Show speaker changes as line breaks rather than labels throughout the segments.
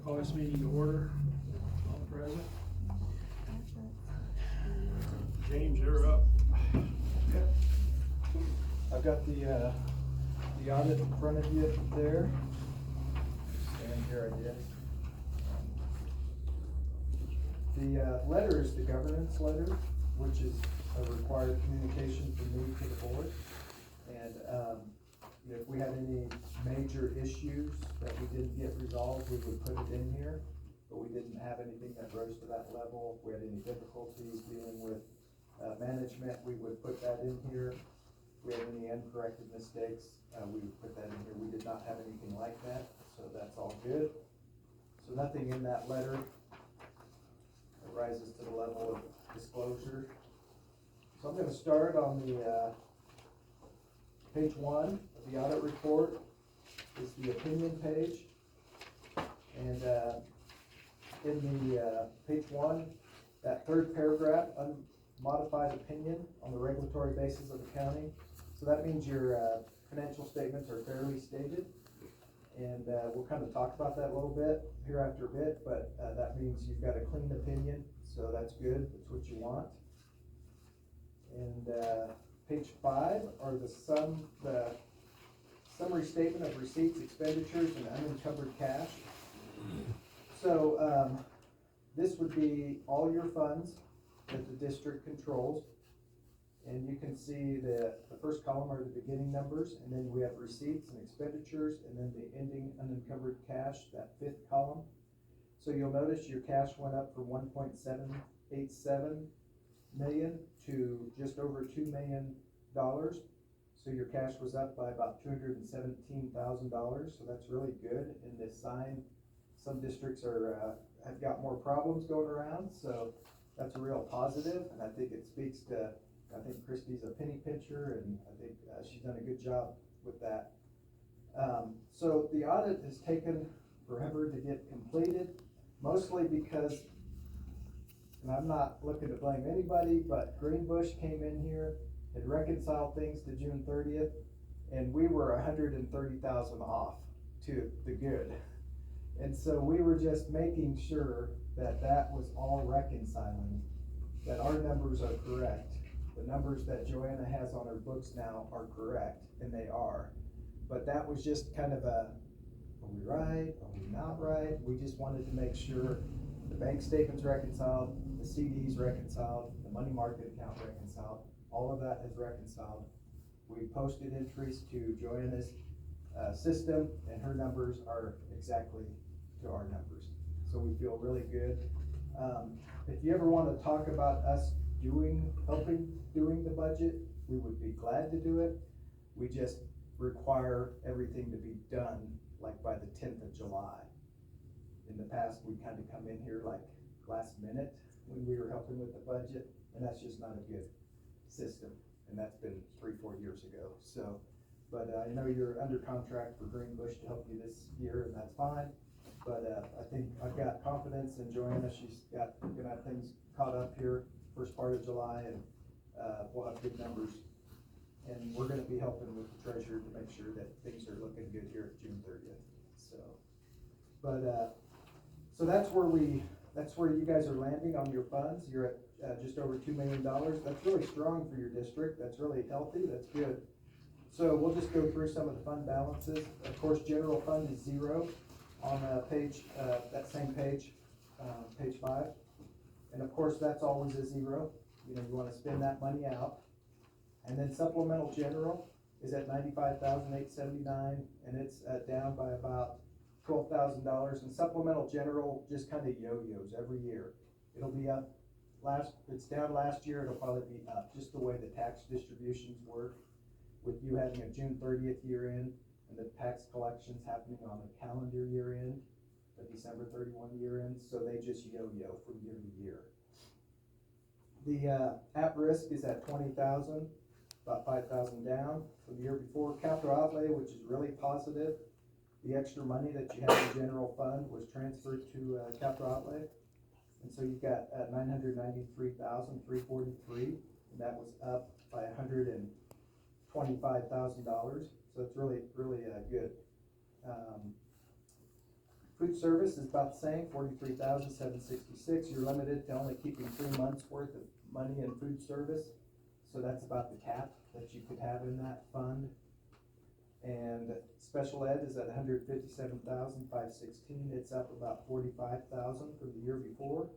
Call this meeting to order. All present. James, you're up.
I've got the audit in front of you there. Stand here, I guess. The letter is the governance letter, which is a required communication from me to the board. And if we had any major issues that we didn't get resolved, we would put it in here. But we didn't have anything that rose to that level. If we had any difficulties dealing with management, we would put that in here. If we had any uncorrected mistakes, we would put that in here. We did not have anything like that, so that's all good. So nothing in that letter that rises to the level of disclosure. So I'm going to start on the page 1 of the audit report is the opinion page. And in the page 1, that third paragraph, unmodified opinion on the regulatory basis of the county. So that means your financial statements are fairly stated. And we'll kind of talk about that a little bit here after a bit, but that means you've got a clean opinion, so that's good. That's what you want. And page 5 are the summary statement of receipts, expenditures, and unencumbered cash. So this would be all your funds that the district controls. And you can see the first column are the beginning numbers, and then we have receipts and expenditures, and then the ending unencumbered cash, that fifth column. So you'll notice your cash went up from 1.787 million to just over $2 million. So your cash was up by about $217,000. So that's really good. In this sign, some districts have got more problems going around. So that's a real positive, and I think it speaks to, I think Christy's a penny pincher, and I think she's done a good job with that. So the audit has taken forever to get completed, mostly because, and I'm not looking to blame anybody, but Greenbush came in here and reconciled things to June 30th, and we were 130,000 off to the good. And so we were just making sure that that was all reconciling, that our numbers are correct. The numbers that Joanna has on her books now are correct, and they are. But that was just kind of are we right? Are we not right? We just wanted to make sure the bank statement's reconciled, the CD's reconciled, the money market account reconciled, all of that is reconciled. We posted entries to Joanna's system, and her numbers are exactly to our numbers. So we feel really good. If you ever want to talk about us helping doing the budget, we would be glad to do it. We just require everything to be done like by the 10th of July. In the past, we kind of come in here like last minute when we were helping with the budget, and that's just not a good system. And that's been 3-4 years ago. So, but I know you're under contract for Greenbush to help you this year, and that's fine. But I think I've got confidence in Joanna. She's gonna have things caught up here first part of July, and we'll have good numbers. And we're gonna be helping with the treasurer to make sure that things are looking good here at June 30th. So, but so that's where you guys are landing on your funds. You're at just over $2 million. That's really strong for your district. That's really healthy. That's good. So we'll just go through some of the fund balances. Of course, general fund is 0 on that same page, page 5. And of course, that's always a 0. You want to spend that money out. And then supplemental general is at $95,879, and it's down by about $12,000. And supplemental general just kind of yo-yos every year. It'll be up. It's down last year. It'll probably be up, just the way the tax distributions work, with you having a June 30th year end and the tax collections happening on a calendar year end, a December 31 year end. So they just yo-yo from year to year. The at-risk is at 20,000, about 5,000 down from the year before. Capital outlay, which is really positive. The extra money that you have in general fund was transferred to capital outlay. And so you've got $993,343, and that was up by $125,000. So it's really, really good. Food service is about the same, 43,766. You're limited to only keeping 3 months worth of money in food service. So that's about the cap that you could have in that fund. And special ed is at 157,516. It's up about 45,000 from the year before.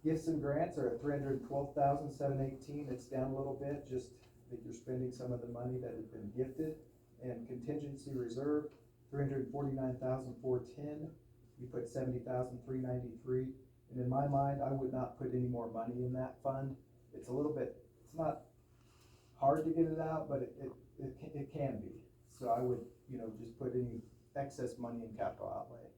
Gifts and grants are at 312,718. It's down a little bit, just that you're spending some of the money that has been gifted. And contingency reserve, 349,410. You put 70,393. And in my mind, I would not put any more money in that fund. It's a little bit, it's not hard to get it out, but it can be. So I would, just put any excess money in capital outlay,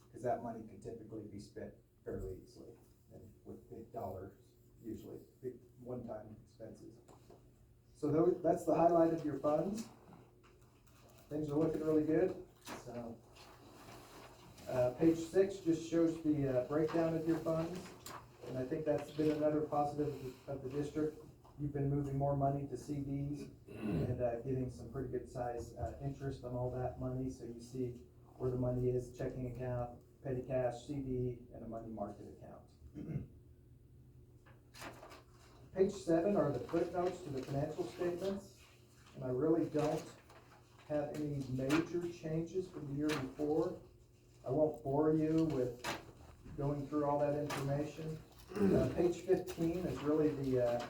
because that money can typically be spent fairly easily and with big dollars, usually big one-time expenses. So that's the highlight of your funds. Things are looking really good. So page 6 just shows the breakdown of your funds, and I think that's been another positive of the district. You've been moving more money to CDs and getting some pretty good size interest on all that money. So you see where the money is: checking account, petty cash, CD, and a money market account. Page 7 are the footnotes to the financial statements, and I really don't have any major changes from the year before. I won't bore you with going through all that information. Page 15 is really the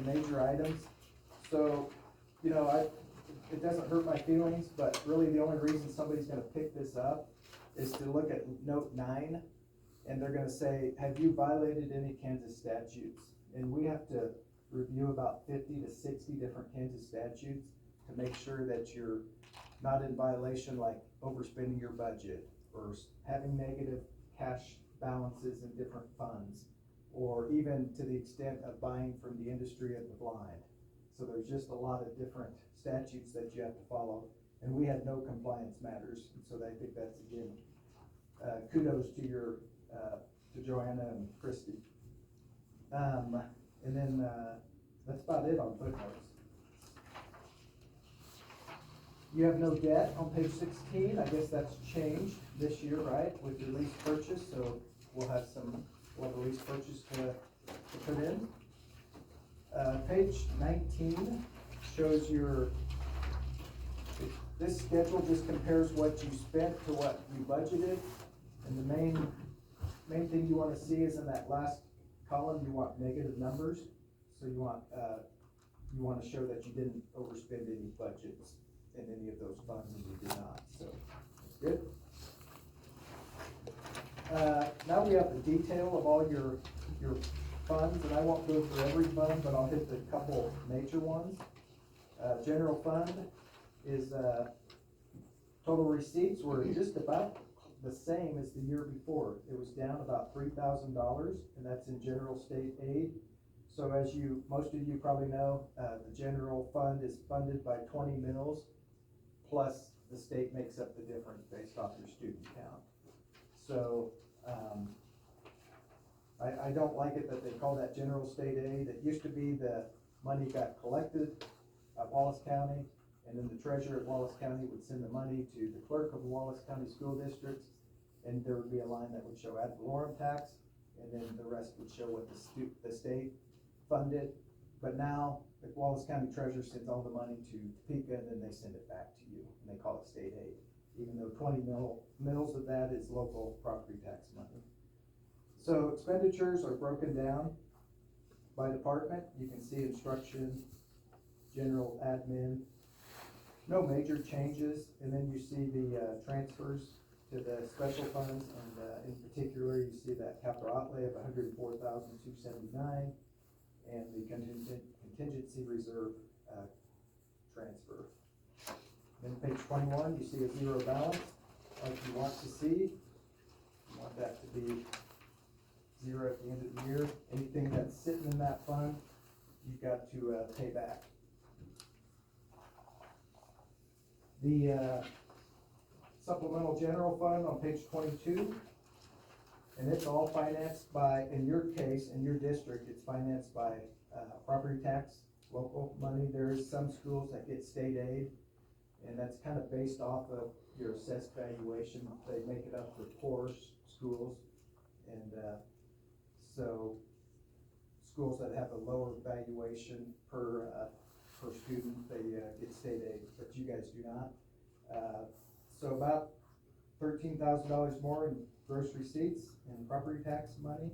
major items. So, it doesn't hurt my feelings, but really the only reason somebody's gonna pick this up is to look at note 9, and they're gonna say, have you violated any Kansas statutes? And we have to review about 50 to 60 different Kansas statutes to make sure that you're not in violation, like overspending your budget, or having negative cash balances in different funds, or even to the extent of buying from the industry of the blind. So there's just a lot of different statutes that you have to follow, and we had no compliance matters. And so I think that's, again, kudos to to Joanna and Christy. And then that's about it on footnotes. You have no debt on page 16. I guess that's changed this year, right, with your lease purchase. So we'll have a lease purchase to put in. Page 19 shows this schedule just compares what you spent to what you budgeted. And the main thing you want to see is in that last column, you want negative numbers. So you want to show that you didn't overspend any budgets in any of those funds, and you did not. So that's good. Now we have the detail of all your funds, and I won't go through every fund, but I'll hit the couple major ones. General fund is total receipts were just about the same as the year before. It was down about $3,000, and that's in general state aid. So as most of you probably know, the general fund is funded by 20 mills, plus the state makes up the difference based off your student count. So I don't like it that they call that general state aid. It used to be the money got collected at Wallace County, and then the treasurer at Wallace County would send the money to the clerk of the Wallace County School Districts, and there would be a line that would show ad valorem tax, and then the rest would show what the state funded. But now the Wallace County treasurer sends all the money to Topeka, and then they send it back to you, and they call it state aid, even though 20 mills of that is local property tax money. So expenditures are broken down by department. You can see instruction, general admin, no major changes, and then you see the transfers to the special funds, and in particular you see that capital outlay of $104,279 and the contingency reserve transfer. Then page 21, you see a zero balance, like you want to see. You want that to be zero at the end of the year. Anything that's sitting in that fund, you've got to pay back. The supplemental general fund on page 22, and it's all financed by, in your case, in your district, it's financed by property tax, local money. There is some schools that get state aid, and that's kind of based off of your assessed valuation. They make it up for poor schools, and, so schools that have a lower valuation per student, they, get state aid, but you guys do not. So about $13,000 more in gross receipts and property tax money.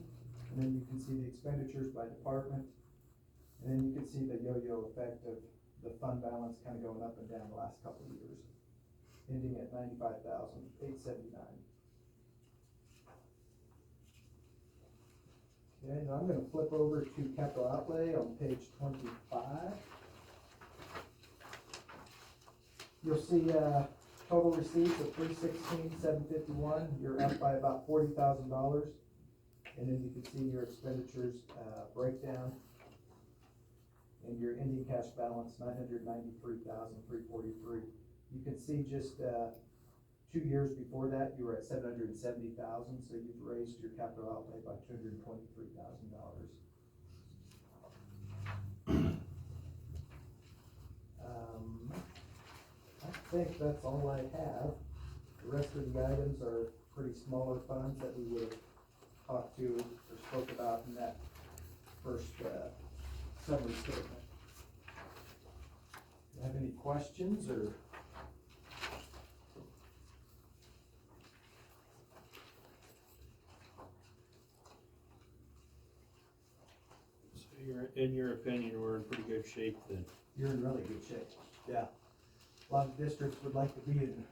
And then you can see the expenditures by department. And then you can see the yo-yo effect of the fund balance kind of going up and down the last couple of years, ending at $95,879. Okay, now I'm gonna flip over to capital outlay on page 25. You'll see, total receipts of $316,751. You're up by about $40,000. And then you can see your expenditures, breakdown. And your ending cash balance, $993,343. You can see just, 2 years before that, you were at $770,000, so you've raised your capital outlay by $223,000. I think that's all I have. The rest of the items are pretty smaller funds that we would have talked to or spoke about in that first, summary statement. Do you have any questions or?
So in your opinion, we're in pretty good shape then?
You're in really good shape, yeah. A lot of districts would like to be in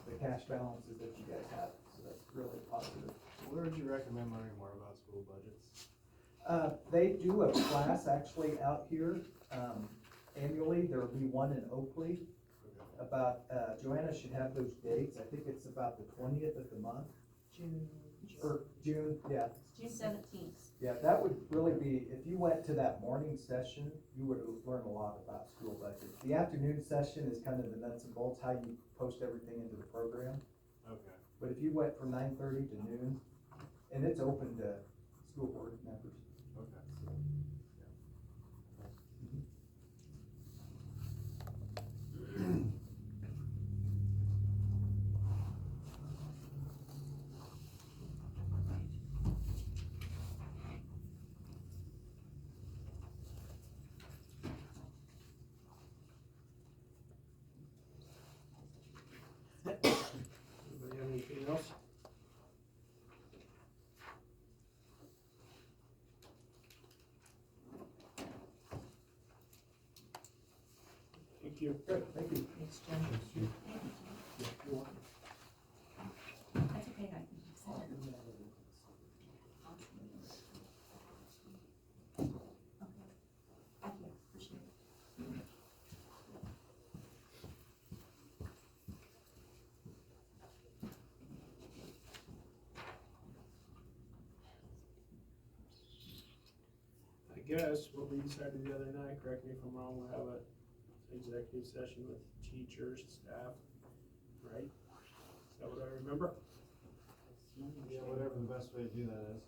the cash balances that you guys have, so that's really positive.
Where would you recommend learning more about school budgets?
They do a class actually out here, annually. There'll be one in Oakley. About, Joanna should have those dates. I think it's about the 20th of the month. June, yeah.
June 17th.
Yeah, that would really be, if you went to that morning session, you would learn a lot about school budgets. The afternoon session is kind of the nuts and bolts, how you post everything into the program.
Okay.
But if you went from 9:30 to noon, and it's open to school board members.
Okay.
Anybody have anything else? Thank you.
Good, thank you.
Thanks, Jen. Thank you, Jen. That's okay, I can send it. Okay. Thank you, appreciate it.
I guess what we decided the other night, correct me if I'm wrong, we'll have a executive session with teachers, staff, right? Is that what I remember?
Yeah, whatever the best way to do that is.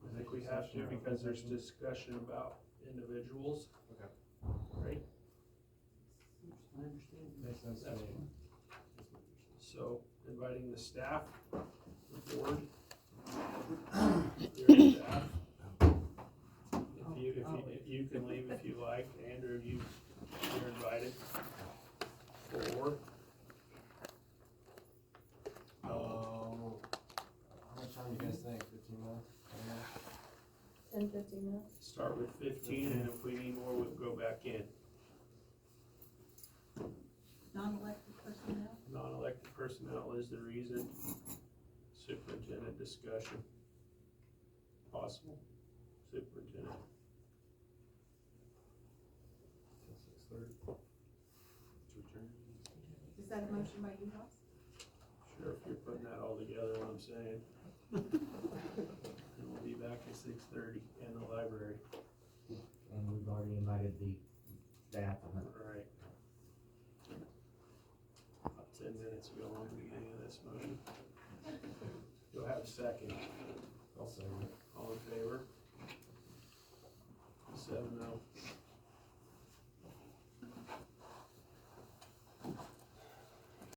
I think we have to because there's discussion about individuals.
Okay.
Right?
Makes sense to me.
So inviting the staff, the board, your staff. If you can leave if you like, Andrew, you're invited. Or,
How much time do you guys think? 15 minutes?
10-15 minutes.
start with 15, and if we need more, we'll go back in.
Non-elected personnel?
Non-elected personnel is the reason. Superintendent discussion. Possible. Superintendent.
6:30.
Is that a motion by you, Ross?
Sure, if you're putting that all together, what I'm saying. And we'll be back at 6:30 in the library.
And we've already invited the staff.
Right. About 10 minutes ago on the beginning of this motion. Do I have a second?
I'll say it.
All in favor? 7-0.